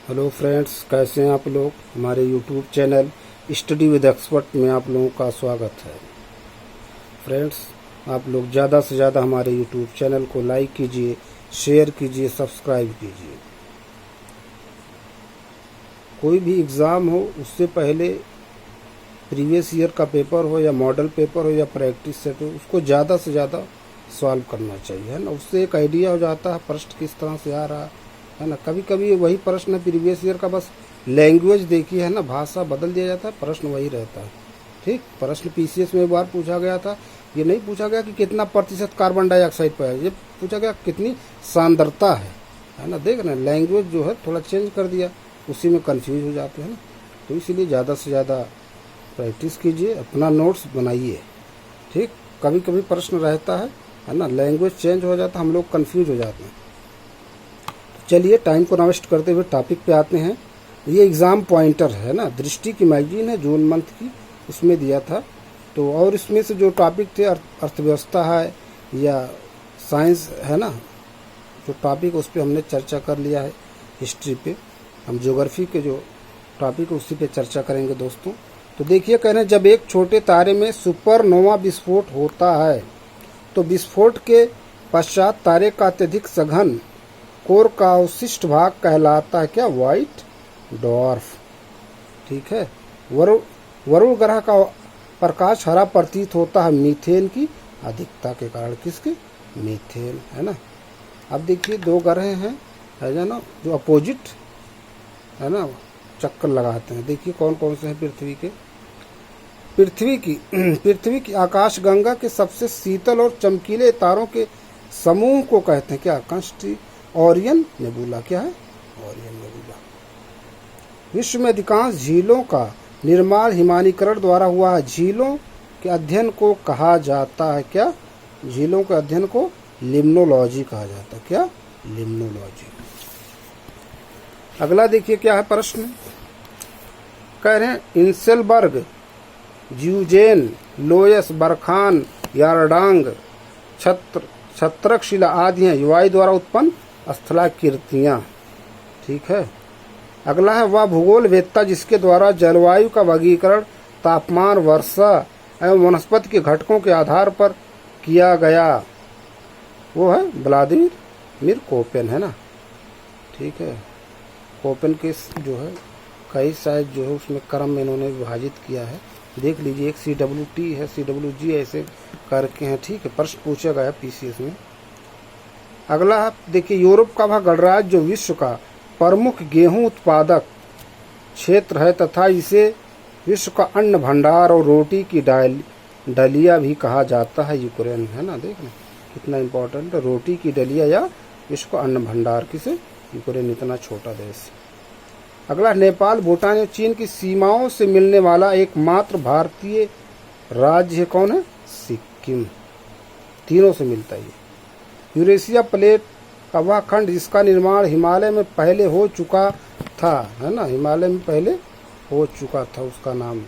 Hello friends, कैसे हैं आप लोग। हमारे YouTube channel study with expert में आप लोगों का स्वागत है। फ्रेंड्स, आप लोग ज़्यादा से ज़्यादा हमारे यूट्यूब चैनल को लाइक कीजिए, शेयर कीजिए, सब्सक्राइब कीजिए। कोई भी एग्ज़ाम हो उससे पहले प्रीवियस ईयर का पेपर हो या मॉडल पेपर हो या प्रैक्टिस सेट हो, उसको ज़्यादा से ज़्यादा सॉल्व करना चाहिए, है ना। उससे एक आइडिया हो जाता है प्रश्न किस तरह से आ रहा है ना। कभी कभी वही प्रश्न है प्रीवियस ईयर का, बस लैंग्वेज देखी है ना, भाषा बदल दिया जाता है, प्रश्न वही रहता है। ठीक, प्रश्न पीसीएस में एक बार पूछा गया था, ये नहीं पूछा गया कि कितना प्रतिशत कार्बन डाइऑक्साइड पर है, ये पूछा गया कितनी सांद्रता है ना। देख रहे हैं, लैंग्वेज जो है थोड़ा चेंज कर दिया, उसी में कंफ्यूज हो जाते हैं ना। तो इसलिए ज़्यादा से ज़्यादा प्रैक्टिस कीजिए, अपना नोट्स बनाइए। ठीक, कभी कभी प्रश्न रहता है ना, लैंग्वेज चेंज हो जाता है, हम लोग कंफ्यूज हो जाते हैं। चलिए टाइम को नष्ट करते हुए टॉपिक पे आते हैं। ये एग्ज़ाम पॉइंटर है ना, दृष्टि की मैगजीन है, जून मंथ की, उसमें दिया था। तो और इसमें से जो टॉपिक थे अर्थव्यवस्था है या साइंस है ना, जो टॉपिक उस पर हमने चर्चा कर लिया है। हिस्ट्री पे हम ज्योग्राफी के जो टॉपिक उसी पे चर्चा करेंगे दोस्तों। तो देखिए, कह रहे हैं जब एक छोटे तारे में सुपरनोवा विस्फोट होता है तो विस्फोट के पश्चात तारे का अत्यधिक सघन कोर का अवशिष्ट भाग कहलाता है क्या? White dwarf. ठीक है। वरुण ग्रह का प्रकाश हरा प्रतीत होता है मीथेन की अधिकता के कारण। किसके? मीथेन, है ना। अब देखिए, दो ग्रह हैं है ना, जो अपोजिट है ना, चक्कर लगाते हैं। देखिए कौन कौन से हैं पृथ्वी के। पृथ्वी की आकाश गंगा के सबसे शीतल और चमकीले तारों के समूह को कहते हैं क्या? Orion nebula. क्या है? Orion nebula. विश्व में अधिकांश झीलों का निर्माण हिमानीकरण द्वारा हुआ है। झीलों के अध्ययन को कहा जाता है क्या? झीलों के अध्ययन को लिम्नोलॉजी कहा जाता है। क्या? लिम्नोलॉजी। अगला देखिए क्या है प्रश्न। कह रहे हैं इंसेलबर्ग, ज्यूजेन, लोयस, बरखान, यारडांग, छत्रकशिला आदि हैं वायु द्वारा उत्पन्न स्थलाकृतियां। ठीक है। अगला है वह भूगोल वेत्ता जिसके द्वारा जलवायु का वर्गीकरण तापमान, वर्षा एवं वनस्पति के घटकों के आधार पर किया गया, वो है व्लादिमीर कोपेन, है ना। ठीक है। कोपेन के जो है कई शायद जो है उसमें क्रम में इन्होंने विभाजित किया है, देख लीजिए। एक CWT है, CWG ऐसे करके हैं। ठीक है, प्रश्न पूछा गया पीसीएस में। अगला देखिए, यूरोप का वह गणराज्य जो विश्व का प्रमुख गेहूं उत्पादक क्षेत्र है तथा इसे विश्व का अन्न भंडार और रोटी की डलिया भी कहा जाता है, यूक्रेन, है ना। देख कितना इम्पोर्टेंट, रोटी की डलिया या विश्व का अन्न भंडार। किसे? यूक्रेन, इतना छोटा देश। अगला, नेपाल, भूटान और चीन की सीमाओं से मिलने वाला एकमात्र भारतीय राज्य कौन है? सिक्किम। तीनों से मिलता है। यूरेशिया प्लेट का वह खंड जिसका निर्माण हिमालय में पहले हो चुका था, है ना, हिमालय में पहले हो चुका था, उसका नाम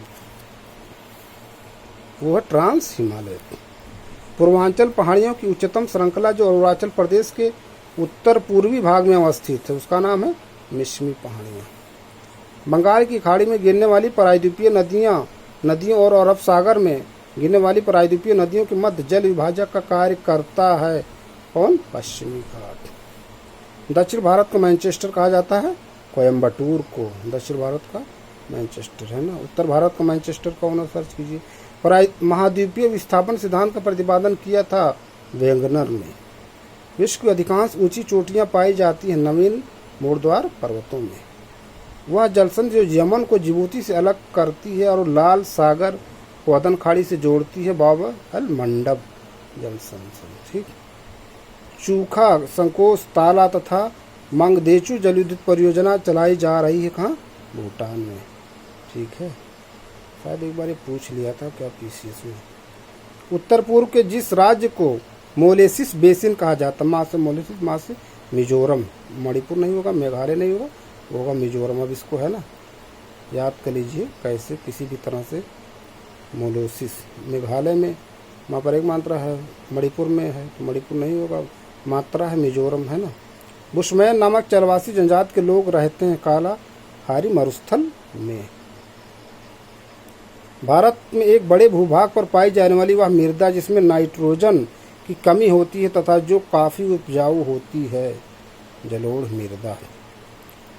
वो है ट्रांस हिमालय। पूर्वांचल पहाड़ियों की उच्चतम श्रृंखला जो अरुणाचल प्रदेश के उत्तर पूर्वी भाग में अवस्थित है, उसका नाम है मिश्मी पहाड़ियाँ। बंगाल की खाड़ी में गिरने वाली प्रायद्वीपीय नदियों और अरब सागर में गिरने वाली प्रायद्वीपीय नदियों के मध्य जल विभाजक का कार्य करता है कौन? पश्चिमी घाट। दक्षिण भारत को मैनचेस्टर कहा जाता है, कोयम्बटूर को दक्षिण भारत का मैनचेस्टर, है ना। उत्तर भारत का मैनचेस्टर कौन है? सर्च कीजिए। महाद्वीपीय विस्थापन सिद्धांत का प्रतिपादन किया था वेंगनर ने। विश्व की अधिकांश ऊंची चोटियां पाई जाती हैं नवीन मोरद्वार पर्वतों में। वह जलसंधि जो यमन को जिबूती से अलग करती है और लाल सागर को अदन खाड़ी से जोड़ती है, बाब अल मंडब जलसंधि। ठीक। चूखा, संकोच, ताला तथा मंगदेचू जलविद्युत परियोजना चलाई जा रही है कहाँ? भूटान में। ठीक है, शायद एक बार ये पूछ लिया था क्या पीसीएस में। उत्तर पूर्व के जिस राज्य को मोलेसिस बेसिन कहा जाता, माँ से मोलेसिस, माँ से मिजोरम। मणिपुर नहीं होगा, मेघालय नहीं होगा, वो होगा मिजोरम। अब इसको है ना याद कर लीजिए कैसे, किसी भी तरह से। मोलेसिस मेघालय में, वहाँ पर एक मात्रा है, मणिपुर में है, मणिपुर नहीं होगा, मात्रा है मिजोरम, है ना। बुशमैन नामक चरवासी जनजाति के लोग रहते हैं कालाहारी मरुस्थल में। भारत में एक बड़े भूभाग पर पाई जाने वाली वह मृदा जिसमें नाइट्रोजन की कमी होती है तथा जो काफ़ी उपजाऊ होती है, जलोढ़ मृदा है।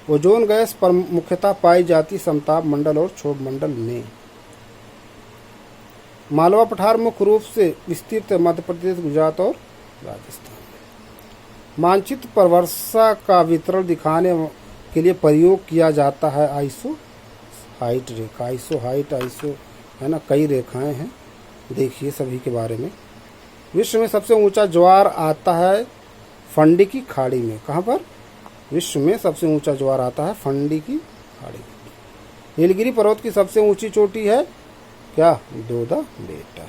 ओजोन गैस पर मुख्यतः पाई जाती समताप मंडल और क्षोभ मंडल में। मालवा पठार मुख्य रूप से विस्तृत मध्य प्रदेश, गुजरात और राजस्थान में। मानचित्र पर वर्षा का वितरण दिखाने के लिए प्रयोग किया जाता है आइसो हाइट रेखा। आइसो हाइट, आइसो है ना, कई रेखाएं हैं, देखिए सभी के बारे में। विश्व में सबसे ऊंचा ज्वार आता है फंडी की खाड़ी में। कहाँ पर? विश्व में सबसे ऊंचा ज्वार आता है फंडी की खाड़ी में। नीलगिरी पर्वत की सबसे ऊंची चोटी है क्या? दोदा बेटा,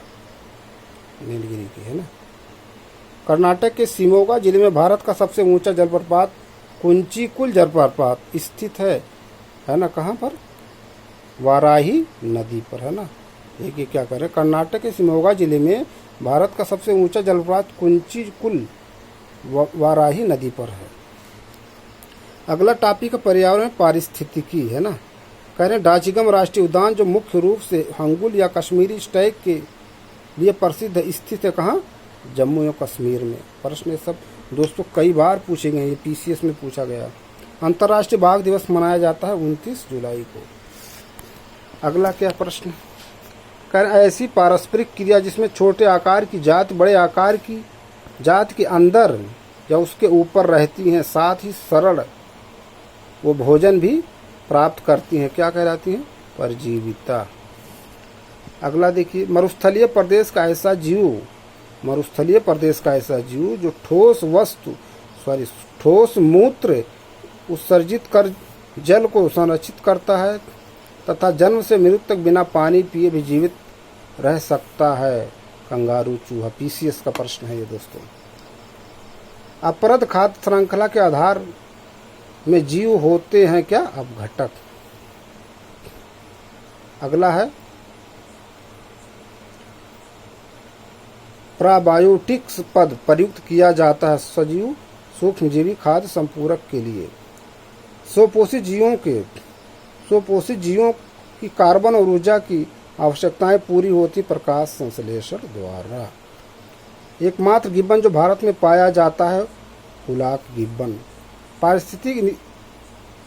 नीलगिरी की है ना। कर्नाटक के शिमोगा जिले में भारत का सबसे ऊंचा जलप्रपात कुंचिकुल जलप्रपात स्थित है ना। कहाँ पर? वाराही नदी पर, है ना। देखिए क्या करें, कर्नाटक के शिमोगा जिले में भारत का सबसे ऊंचा जलप्रपात कुंचिकुल वाराही नदी पर है। अगला टॉपिक पर्यावरण पारिस्थितिकी, है ना। कह रहे हैं डाचिगम राष्ट्रीय उद्यान जो मुख्य रूप से हंगुल या कश्मीरी स्टैग के लिए प्रसिद्ध है, स्थित है कहाँ? जम्मू एवं कश्मीर में। प्रश्न सब दोस्तों कई बार पूछे गए, ये पीसीएस में पूछा गया। अंतर्राष्ट्रीय बाघ दिवस मनाया जाता है 29 जुलाई को। अगला क्या प्रश्न? कह रहे हैं ऐसी पारस्परिक क्रिया जिसमें छोटे आकार की जाति बड़े आकार की जाति के अंदर या उसके ऊपर रहती हैं, साथ ही सरल वो भोजन भी प्राप्त करती हैं, क्या कहलाती हैं? परजीविता। अगला देखिए, मरुस्थलीय प्रदेश का ऐसा जीव जो ठोस मूत्र उत्सर्जित कर जल को संरक्षित करता है तथा जन्म से मृत्यु तक बिना पानी पिए भी जीवित रह सकता है, कंगारू चूहा। पीसीएस का प्रश्न है ये दोस्तों। अपरद खाद्य श्रृंखला के आधार में जीव होते हैं क्या? अपघटक। अगला है प्रोबायोटिक्स पद प्रयुक्त किया जाता है सजीव सूक्ष्मजीवी खाद्य संपूरक के लिए। स्वपोषित जीवों की कार्बन और ऊर्जा की आवश्यकताएं पूरी होती प्रकाश संश्लेषण द्वारा। एकमात्र गिब्बन जो भारत में पाया जाता है हुलाक गिब्बन। पारिस्थितिक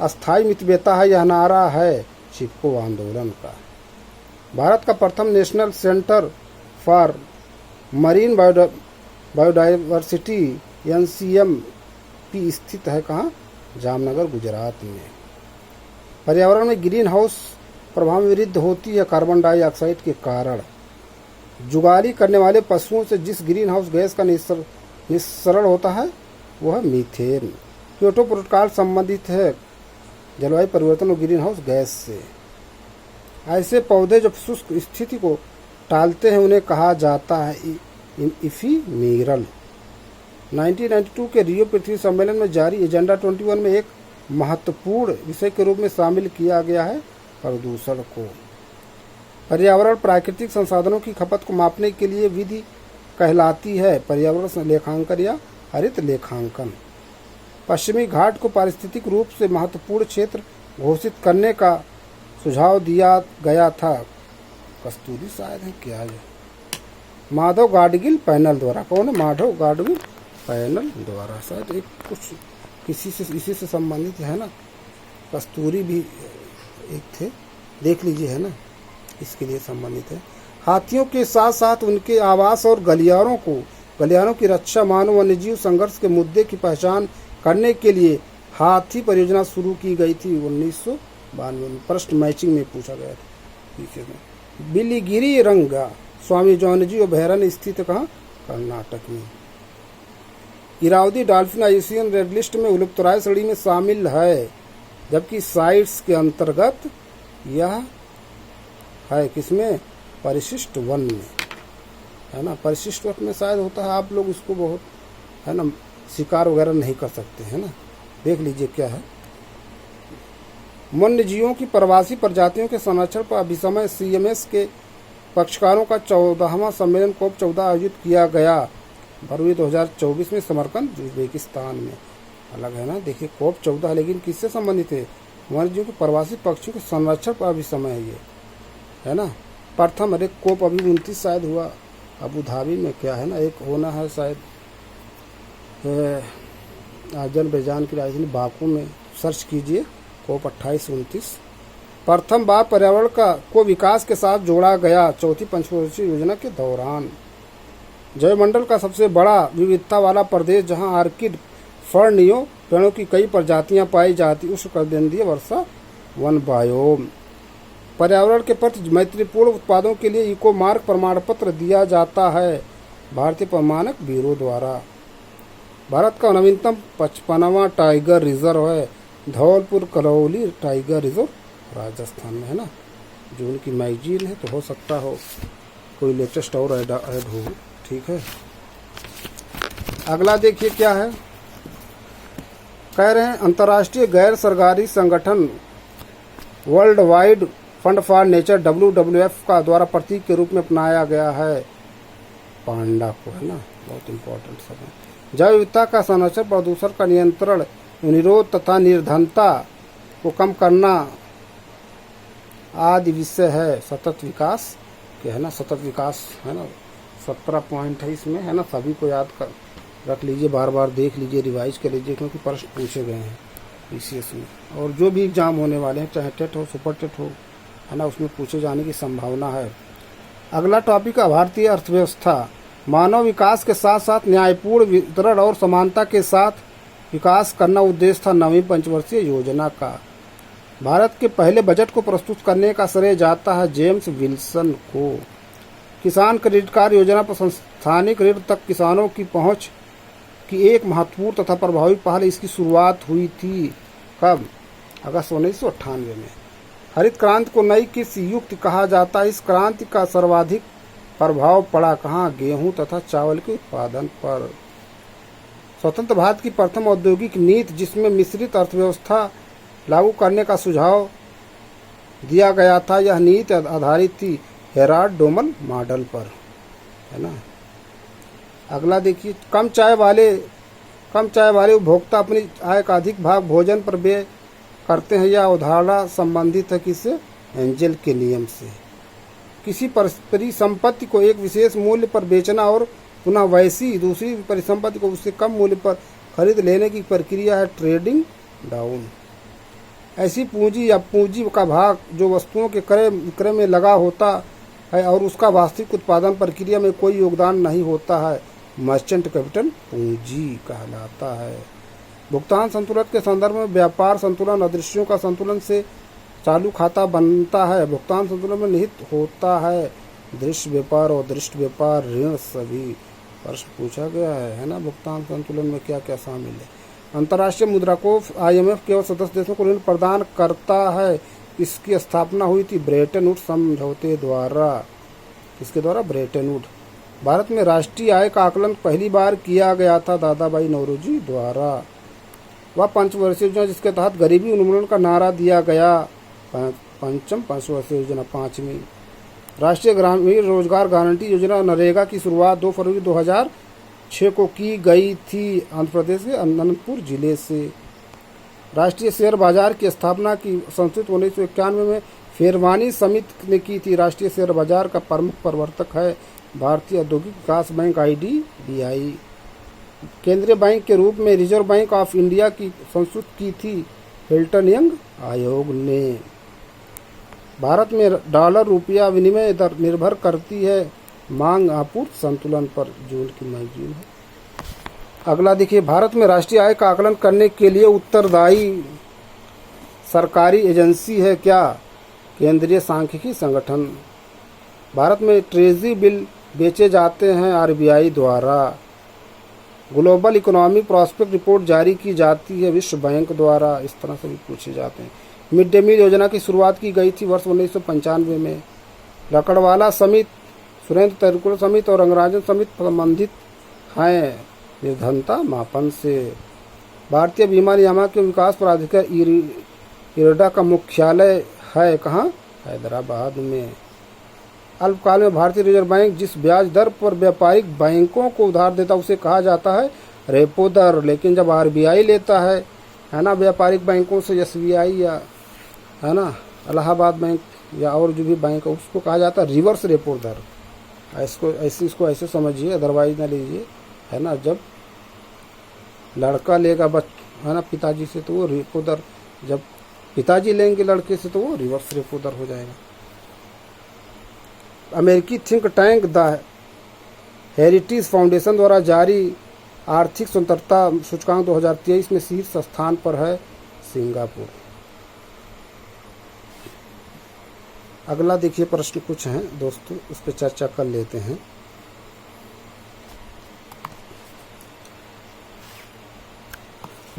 अस्थायी मितव्यता है, यह नारा है चिपको आंदोलन का। भारत का प्रथम national centre for marine biodiversity NCMP स्थित है कहाँ? जामनगर, गुजरात में। पर्यावरण में ग्रीन हाउस प्रभाव में वृद्धि होती है कार्बन डाइऑक्साइड के कारण। जुगाली करने वाले पशुओं से जिस ग्रीन हाउस गैस का निस्सरण होता है वह मीथेन। क्योटो प्रोटोकॉल संबंधित है जलवायु परिवर्तन और ग्रीन हाउस गैस से। ऐसे पौधे जो शुष्क स्थिति को टालते हैं उन्हें कहा जाता है इफीमेरल। 1992 के रियो पृथ्वी सम्मेलन में जारी एजेंडा 21 में एक महत्वपूर्ण विषय के रूप में शामिल किया गया है प्रदूषण को। पर्यावरण प्राकृतिक संसाधनों की खपत को मापने के लिए विधि कहलाती है पर्यावरण लेखांकन या हरित लेखांकन। पश्चिमी घाट को पारिस्थितिक रूप से महत्वपूर्ण क्षेत्र घोषित करने का सुझाव दिया गया था, कस्तूरी शायद है क्या है, माधव गाडगिल पैनल द्वारा। कौन है? माधव गाडगिल पैनल द्वारा। शायद एक कुछ किसी से इसी से संबंधित है ना, कस्तूरी भी एक थे, देख लीजिए, है ना, इसके लिए संबंधित है। हाथियों के साथ साथ उनके आवास और गलियारों की रक्षा मानव वन्यजीव संघर्ष के मुद्दे की पहचान करने के लिए हाथी परियोजना शुरू की गई थी 1992 में। प्रश्न मैचिंग में पूछा गया था। बिलिगिरी रंगा स्वामी जौनजी अभयारण्य स्थित कहाँ? कर्नाटक में। Irrawaddy dolphin IUCN red list में विलुप्तप्राय श्रेणी में शामिल है, जबकि साइट्स के अंतर्गत यह है किसमें? परिशिष्ट वन में, है ना। परिशिष्ट वन में शायद होता है, आप लोग इसको बहुत, है ना, शिकार वगैरह नहीं कर सकते, है ना। देख लीजिए क्या है। वन्य जीवों की प्रवासी प्रजातियों के संरक्षण पर अभिसमय CMS के पक्षकारों का 14वां सम्मेलन COP14 आयोजित किया गया फरवरी 2024 में समरकंद, उज्बेकिस्तान में। अलग है ना। देखिए कोप 14 है, लेकिन किससे संबंधित है? वन्यजीव के प्रवासी पक्षियों के संरक्षण पर अभी समय है ये, है ना। प्रथम अरे कोप अभी 29 शायद हुआ अबू धाबी में, क्या है ना, एक होना है शायद अजरबैजान की राजधानी बाकू में। सर्च कीजिए कोप 28-29। प्रथम बार पर्यावरण को विकास के साथ जोड़ा गया चौथी पंचवर्षीय योजना के दौरान। जैवमंडल का सबसे बड़ा विविधता वाला प्रदेश जहां ऑर्किड, फर्नियो पेड़ों की कई प्रजातियां पाई जाती, उष्णकटिबंधीय वर्षा वन बायोम। पर्यावरण के प्रति मैत्रीपूर्ण उत्पादों के लिए इको मार्क प्रमाण पत्र दिया जाता है भारतीय प्रमाणक ब्यूरो द्वारा। भारत का नवीनतम 55वां टाइगर रिजर्व है धौलपुर करौली टाइगर रिजर्व, राजस्थान में, है ना। जो उनकी मैगजीन है, तो हो सकता हो कोई लेटेस्ट और ऐड हो। ठीक है, अगला देखिए क्या है। कह रहे हैं अंतर्राष्ट्रीय गैर सरकारी संगठन world wide fund for nature WWF का द्वारा प्रतीक के रूप में अपनाया गया है पांडा को, है ना। बहुत इंपॉर्टेंट सब है। जैव विविधता का संरक्षण, प्रदूषण का नियंत्रण, निरोध तथा निर्धनता को कम करना आदि विषय है सतत विकास के, है ना। सतत विकास, है ना, 17 पॉइंट है इसमें, है ना। सभी को याद कर रख लीजिए, बार बार देख लीजिए, रिवाइज कर लीजिए, क्योंकि प्रश्न पूछे गए हैं PCS में। और जो भी एग्जाम होने वाले हैं, चाहे टेट हो, सुपर टेट हो, है ना, उसमें पूछे जाने की संभावना है। अगला टॉपिक है भारतीय अर्थव्यवस्था। मानव विकास के साथ साथ न्यायपूर्ण वितरण और समानता के साथ विकास करना उद्देश्य था नवीं पंचवर्षीय योजना का। भारत के पहले बजट को प्रस्तुत करने का श्रेय जाता है जेम्स विल्सन को। किसान क्रेडिट कार्ड योजना पर संस्थानिक ऋण तक किसानों की पहुंच की एक महत्वपूर्ण तथा प्रभावी पहल, इसकी शुरुआत हुई थी कब? अगस्त 1998 में। हरित क्रांति को नई कृषि युग कहा जाता है। इस क्रांति का सर्वाधिक प्रभाव पड़ा कहाँ? गेहूं तथा चावल के उत्पादन पर। स्वतंत्र भारत की प्रथम औद्योगिक नीति, जिसमें मिश्रित अर्थव्यवस्था लागू करने का सुझाव दिया गया था, यह नीति आधारित थी हेराल्ड डोमन मॉडल पर, है ना। अगला देखिए, कम चाय वाले उपभोक्ता अपनी आय का अधिक भाग भोजन पर व्यय करते हैं। यह अवधारणा संबंधित है किससे? एंजल के नियम से। किसी परिसंपत्ति को एक विशेष मूल्य पर बेचना और पुनः वैसी दूसरी परिसंपत्ति को उससे कम मूल्य पर खरीद लेने की प्रक्रिया है ट्रेडिंग डाउन। ऐसी पूंजी या पूंजी का भाग जो वस्तुओं के क्रय विक्रय में लगा होता है और उसका वास्तविक उत्पादन प्रक्रिया में कोई योगदान नहीं होता है, मर्चेंट कैपिटल पूंजी कहलाता है। भुगतान संतुलन के संदर्भ में व्यापार संतुलन, अदृश्यों का संतुलन से चालू खाता बनता है। भुगतान संतुलन में निहित होता है दृश्य व्यापार और दृष्ट व्यापार, ऋण सभी। प्रश्न पूछा गया है ना। भुगतान संतुलन में क्या क्या शामिल है? अंतर्राष्ट्रीय मुद्रा कोष IMF केवल सदस्य देशों को ऋण प्रदान करता है। इसकी स्थापना हुई थी ब्रेटन वुड्स समझौते द्वारा। किसके द्वारा? Brayton would. भारत में राष्ट्रीय आय का आकलन पहली बार किया गया था दादा भाई नौरोजी द्वारा। वह पंचवर्षीय योजना जिसके तहत गरीबी उन्मूलन का नारा दिया गया। पंचम पंचवर्षीय योजना, 5वीं। राष्ट्रीय ग्रामीण रोजगार गारंटी योजना नरेगा की शुरुआत 2 फरवरी 2006 को की गई थी आंध्र प्रदेश के अनंतपुर जिले से। राष्ट्रीय शेयर बाजार की स्थापना की संस्कृत 1991 में फेरवानी समिति ने की थी। राष्ट्रीय शेयर बाजार का प्रमुख प्रवर्तक है भारतीय औद्योगिक विकास बैंक IDBI। केंद्रीय बैंक के रूप में रिजर्व बैंक ऑफ इंडिया की संस्तुत की थी हिल्टन यंग आयोग ने। भारत में डॉलर रुपया विनिमय दर निर्भर करती है मांग आपूर्ति संतुलन पर, जो उनकी मैगजीन है। अगला देखिए, भारत में राष्ट्रीय आय का आकलन करने के लिए उत्तरदायी सरकारी एजेंसी है क्या? केंद्रीय सांख्यिकी संगठन। भारत में ट्रेजरी बिल बेचे जाते हैं RBI द्वारा। ग्लोबल इकोनॉमिक प्रॉस्पेक्ट रिपोर्ट जारी की जाती है विश्व बैंक द्वारा। इस तरह से भी पूछे जाते हैं। मिड डे मील योजना की शुरुआत की गई थी वर्ष 1995 में। लकड़वाला समिति, सुरेंद्र तैरकुल समिति और रंगराजन समिति संबंधित हैं निर्धनता मापन से। भारतीय बीमा नियामक एवं विकास प्राधिकार IRDA का मुख्यालय है कहाँ? हैदराबाद में। अल्पकाल में भारतीय रिजर्व बैंक जिस ब्याज दर पर व्यापारिक बैंकों को उधार देता उसे कहा जाता है रेपो दर। लेकिन जब आरबीआई लेता है ना, व्यापारिक बैंकों से एसबीआई या है ना इलाहाबाद बैंक या और जो भी बैंक है, उसको कहा जाता है रिवर्स रेपो दर। इसको ऐसे समझिए, अदरवाइज ना लीजिए, है ना। जब लड़का लेगा है ना पिताजी से, तो वो रेपो दर, जब पिताजी लेंगे लड़के से तो वो रिवर्स रेपो दर हो जाएगा। अमेरिकी think tank the heritage foundation द्वारा जारी आर्थिक स्वतंत्रता सूचकांक 2023 में शीर्ष स्थान पर है सिंगापुर। अगला देखिए प्रश्न कुछ हैं दोस्तों, उस पर चर्चा कर लेते हैं।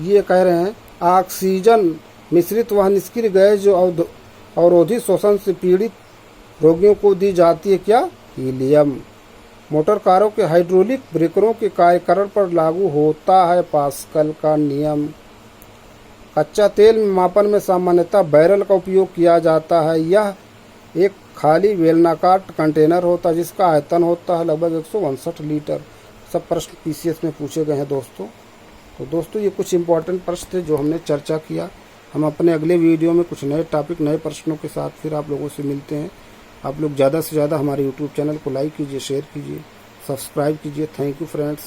ये कह रहे हैं ऑक्सीजन मिश्रित वह निष्क्रिय गैस जो अवरोधी श्वसन से पीड़ित रोगियों को दी जाती है क्या? हीलियम। मोटर कारों के हाइड्रोलिक ब्रेकरों के कार्यकरण पर लागू होता है पास्कल का नियम। कच्चा तेल मापन में सामान्यतः बैरल का उपयोग किया जाता है। यह एक खाली बेलनाकार कंटेनर होता है जिसका आयतन होता है लगभग 162 लीटर। सब प्रश्न पीसीएस में पूछे गए हैं दोस्तों। तो दोस्तों ये कुछ इंपॉर्टेंट प्रश्न थे जो हमने चर्चा किया। हम अपने अगले वीडियो में कुछ नए टॉपिक, नए प्रश्नों के साथ फिर आप लोगों से मिलते हैं। आप लोग ज़्यादा से ज़्यादा हमारे यूट्यूब चैनल को लाइक कीजिए, शेयर कीजिए, सब्सक्राइब कीजिए। Thank you friends.